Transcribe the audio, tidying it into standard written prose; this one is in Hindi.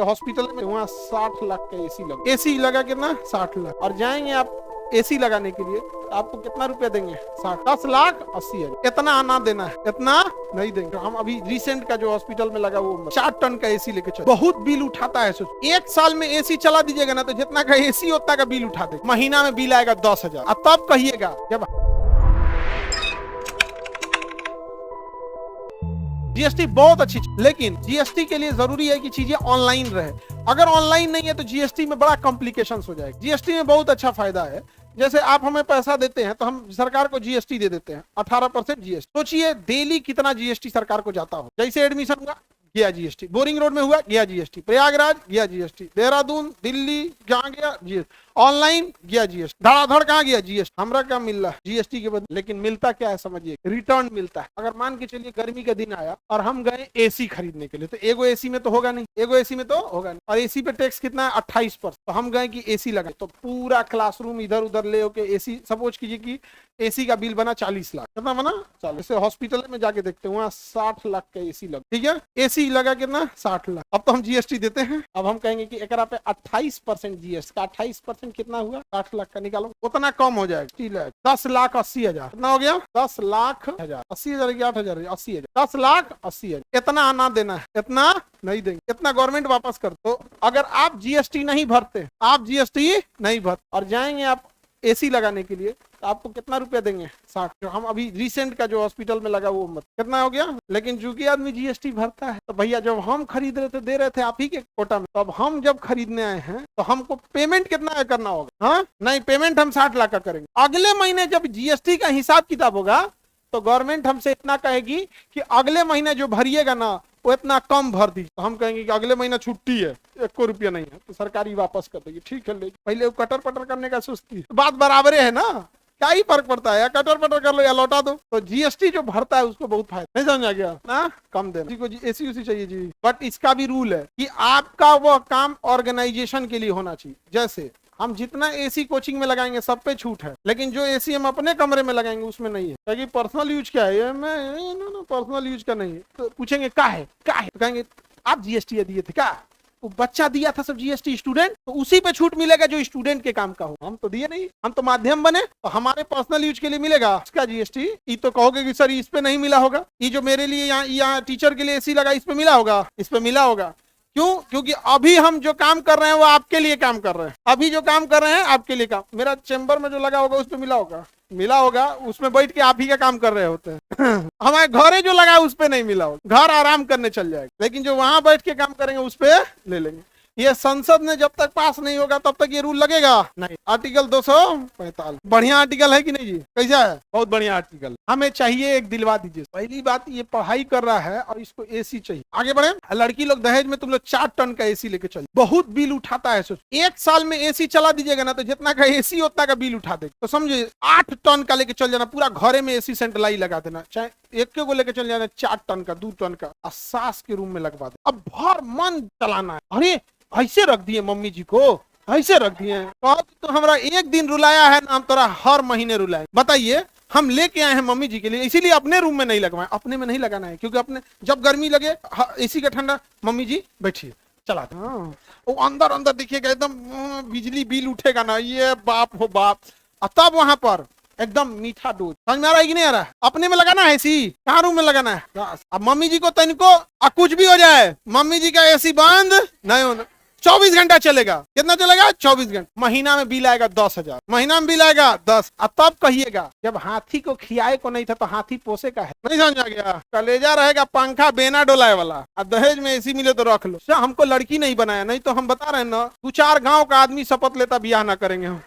हॉस्पिटल में वहाँ 60 लाख का एसी लगा। एसी लगा कितना? 60 लाख। और जाएंगे आप एसी लगाने के लिए, आपको कितना रुपया देंगे? 10 लाख 80 हजार। इतना आना देना है, इतना नहीं देंगे। हम अभी रिसेंट का जो हॉस्पिटल में लगा वो 4 टन का एसी लेके चले, बहुत बिल उठाता है। सोच, एक साल में एसी चला दीजिएगा ना तो जितना का एसी उतना का बिल उठा दे। महीना में बिल आएगा 10,000। अब तब कहिएगा जब जीएसटी बहुत अच्छी चीज, लेकिन जीएसटी के लिए जरूरी है कि चीजें ऑनलाइन रहे। अगर ऑनलाइन नहीं है तो जीएसटी में बड़ा कॉम्प्लिकेशंस हो जाएगा। जीएसटी में बहुत अच्छा फायदा है, जैसे आप हमें पैसा देते हैं तो हम सरकार को जीएसटी दे देते हैं 18% जीएसटी। सोचिए डेली कितना जीएसटी सरकार को जाता हो। जैसे एडमिशन हुआ गया जीएसटी, बोरिंग रोड में हुआ गया जीएसटी, प्रयागराज गया जीएसटी, देहरादून दिल्ली जहाँ गया जीएसटी, ऑनलाइन गया जीएसटी, धड़ाधड़ कहाँ गया जीएसटी। हमरा क्या मिल रहा है जीएसटी के बदले? लेकिन मिलता क्या है समझिए, रिटर्न मिलता है। अगर मान के चलिए गर्मी का दिन आया और हम गए एसी खरीदने के लिए, तो एगो एसी में तो होगा नहीं, एगो एसी में तो होगा नहीं, और एसी पे टैक्स कितना है? 28%। तो हम गए कि एसी लगाए, तो पूरा क्लासरूम इधर उधर ले होके एसी, सपोज कीजिए कि एसी का बिल बना 40 लाख। कितना बना? 40। हॉस्पिटल में जाके देखते हैं वहाँ 60 लाख का एसी लगा। ठीक है, एसी लगा कितना? 60 लाख। अब तो हम जीएसटी देते हैं। अब हम कहेंगे कि एकरा पे 28% जीएसटी का 28% कितना हुआ? 60 लाख का निकालो, उतना कम हो जाएगा। 10 लाख 80 हजार। कितना हो गया? 10 लाख हजार 80 हजार, 8 हजार 80 हजार, 10 लाख 80 हजार। इतना आना देना है, इतना नहीं देंगे, इतना गवर्नमेंट वापस कर। तो अगर आप जीएसटी नहीं भरते, आप जीएसटी नहीं भर और जाएंगे आप एसी लगाने के लिए, तो आपको कितना रुपया देंगे? 60। हम अभी रिसेंट का जो हॉस्पिटल में लगा वो कितना हो गया? लेकिन चूंकि आदमी जीएसटी भरता है, तो भैया जब हम खरीद रहे थे दे रहे थे आप ही के कोटा में, तो अब हम जब खरीदने आए हैं तो हमको पेमेंट कितना करना होगा? हाँ नहीं, पेमेंट हम 60 लाख का करेंगे। अगले महीने जब जीएसटी का हिसाब किताब होगा तो गवर्नमेंट हमसे इतना कहेगी कि अगले महीने जो भरिएगा ना वो इतना कम भर दी। तो हम कहेंगे कि अगले महीना छुट्टी है, 1 रुपया नहीं है, तो सरकारी वापस कर देगी। ठीक है, ले पहले वो कटर पटर करने का सुस्ती, बात बराबर है ना, क्या ही फर्क पड़ता है, या कटर पटर कर लो या लौटा दो। तो जीएसटी जो भरता है उसको बहुत फायदा। नहीं समझ गया ना? कम देना। को एसी उसी चाहिए जी, बट इसका भी रूल है कि आपका वो काम ऑर्गेनाइजेशन के लिए होना चाहिए। जैसे हम जितना एसी कोचिंग में लगाएंगे सब पे छूट है, लेकिन जो एसी हम अपने कमरे में लगाएंगे उसमें नहीं है, क्योंकि पर्सनल यूज क्या है, मैं पर्सनल यूज का नहीं है। तो पूछेंगे क्या है, क्या है, तो कहेंगे आप जीएसटी दिए थे क्या? वो बच्चा दिया था सब जीएसटी, स्टूडेंट, तो उसी पे छूट मिलेगा जो स्टूडेंट के काम का हो। हम तो दिए नहीं, हम तो माध्यम बने, तो हमारे पर्सनल यूज के लिए मिलेगा उसका जीएसटी। ये तो कहोगे कि सर इस पे नहीं मिला होगा, ये जो मेरे लिए यहाँ टीचर के लिए एसी लगा इस पे मिला होगा, इस पे मिला होगा। क्यों? क्योंकि अभी हम जो काम कर रहे हैं वो आपके लिए काम कर रहे हैं, अभी जो काम कर रहे हैं आपके लिए काम। मेरा चेंबर में जो लगा होगा उस पे मिला होगा, मिला होगा, उसमें बैठ के आप ही का काम कर रहे होते हैं। हमारे घरे जो लगा है उस पे नहीं मिला होगा, घर आराम करने चल जाएगा, लेकिन जो वहां बैठ के काम करेंगे उस पे ले लेंगे। ये संसद ने जब तक पास नहीं होगा तब तक ये रूल लगेगा नहीं। आर्टिकल 245 बढ़िया आर्टिकल है कि नहीं जी? कैसा है? बहुत बढ़िया आर्टिकल। हमें चाहिए एक दिलवा दीजिए। पहली बात, ये पढ़ाई कर रहा है और इसको एसी चाहिए। आगे बढ़े। लड़की लोग दहेज में तुम लोग 4 टन का एसी लेके चल, बहुत बिल उठाता है। सोच, एक साल में एसी चला दीजिएगा ना तो जितना का एसी उतना का बिल उठा देगा। तो समझे 8 टन का लेके चल जाना, पूरा घरे में एसी सेंट्रलाइज लगा देना, चाहे एक को लेके चल जाना 4 टन का, 2 टन का, सास के रूम में लगवा दे। अब भर मन चलाना है। अरे ऐसे रख दिए मम्मी जी को, ऐसे रख दिए, तो हमारा एक दिन रुलाया है ना, हम तोरा हर महीने रुलाए। बताइए, हम लेके आए हैं मम्मी जी के लिए, इसीलिए अपने रूम में नहीं लगवाए। अपने में नहीं लगाना है, क्योंकि अपने जब गर्मी लगे एसी का ठंडा, मम्मी जी बैठिए चला। वो अंदर अंदर देखिएगा एकदम बिजली बिल उठेगा ना, ये बाप हो बाप। तब वहां पर एकदम मीठा दूध। समझ में आ रहा है कि नहीं आ रहा है? अपने में लगाना है एसी, कहाँ रूम में लगाना है? अब मम्मी जी को तनिको कुछ भी हो जाए, मम्मी जी का एसी बंद नहीं होना, 24 घंटा चलेगा। कितना चलेगा? 24 घंटा। महीना में बिल आएगा 10,000, महीना में बिल आएगा 10। अब तब कहिएगा जब हाथी को खियाए को नहीं था तो हाथी पोसे का है। नहीं समझ आ गया? कलेजा रहेगा पंखा बेना डोलाए वाला। अब दहेज में एसी मिले तो रख लो। हमको लड़की नहीं बनाया, नहीं तो हम बता रहे हैं ना, 2-4 गाँव का आदमी शपथ लेता बियाह ना करेंगे हम।